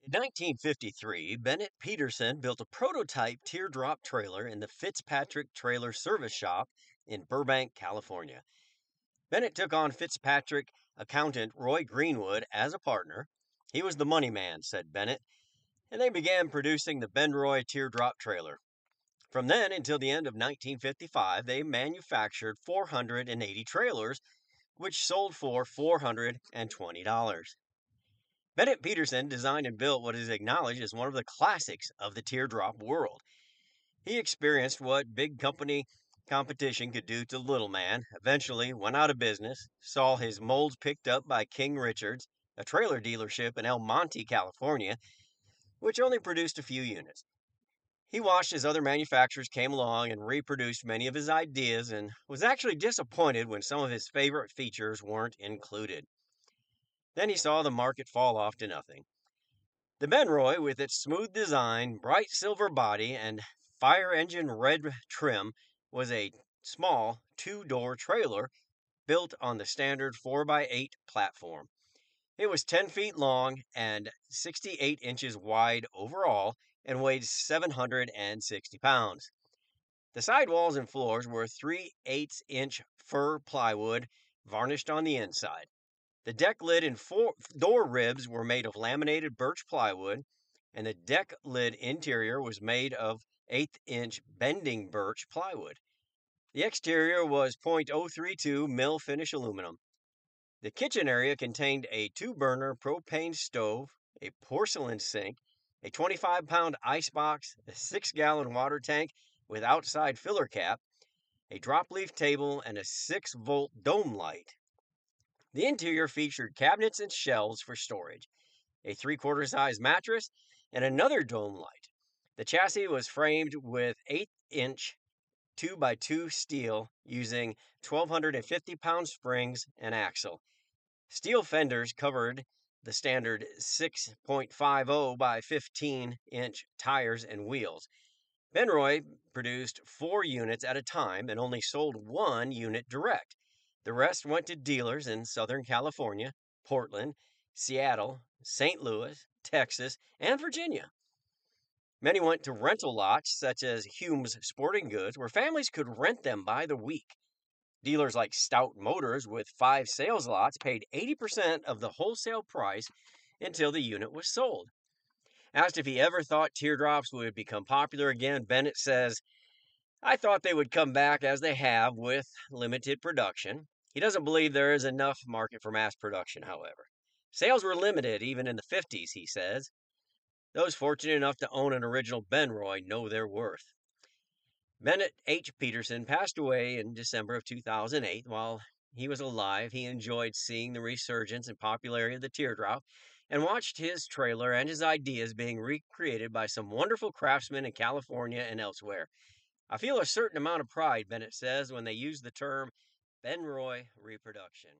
In 1953, Bennett Peterson built a prototype teardrop trailer in the Fitzpatrick Trailer Service Shop in Burbank, California. Bennett took on Fitzpatrick accountant Roy Greenwood as a partner. He was the money man, said Bennett, and they began producing the BenRoy Teardrop Trailer. From then until the end of 1955, they manufactured 480 trailers, which sold for $420. Bennett Peterson designed and built what is acknowledged as one of the classics of the teardrop world. He experienced what big company competition could do to little man, eventually went out of business, saw his molds picked up by King Richard's, a trailer dealership in El Monte, California, which only produced a few units. He watched as other manufacturers came along and reproduced many of his ideas and was actually disappointed when some of his favorite features weren't included. Then he saw the market fall off to nothing. The BenRoy, with its smooth design, bright silver body, and fire engine red trim, was a small two-door trailer built on the standard 4x8 platform. It was 10 feet long and 68 inches wide overall and weighed 760 pounds. The sidewalls and floors were 3/8-inch fir plywood varnished on the inside. The deck lid and door ribs were made of laminated birch plywood, and the deck lid interior was made of 1/8-inch bending birch plywood. The exterior was .032 mil finish aluminum. The kitchen area contained a 2-burner propane stove, a porcelain sink, a 25-pound icebox, a 6-gallon water tank with outside filler cap, a drop leaf table, and a 6-volt dome light. The interior featured cabinets and shelves for storage, a 3/4 size mattress, and another dome light. The chassis was framed with 8-inch 2x2 steel using 1,250-pound springs and axle. Steel fenders covered the standard 6.50 by 15-inch tires and wheels. BenRoy produced 4 units at a time and only sold 1 unit direct. The rest went to dealers in Southern California, Portland, Seattle, St. Louis, Texas, and Virginia. Many went to rental lots such as Hume's Sporting Goods, where families could rent them by the week. Dealers like Stout Motors, with 5 sales lots, paid 80% of the wholesale price until the unit was sold. Asked if he ever thought teardrops would become popular again, Bennett says, "I thought they would come back as they have with limited production." He doesn't believe there is enough market for mass production, however. Sales were limited even in the 50s, he says. Those fortunate enough to own an original BenRoy know their worth. Bennett H. Peterson passed away in December of 2008. While he was alive, he enjoyed seeing the resurgence and popularity of the teardrop and watched his trailer and his ideas being recreated by some wonderful craftsmen in California and elsewhere. "I feel a certain amount of pride," Bennett says, when they use the term BenRoy reproduction.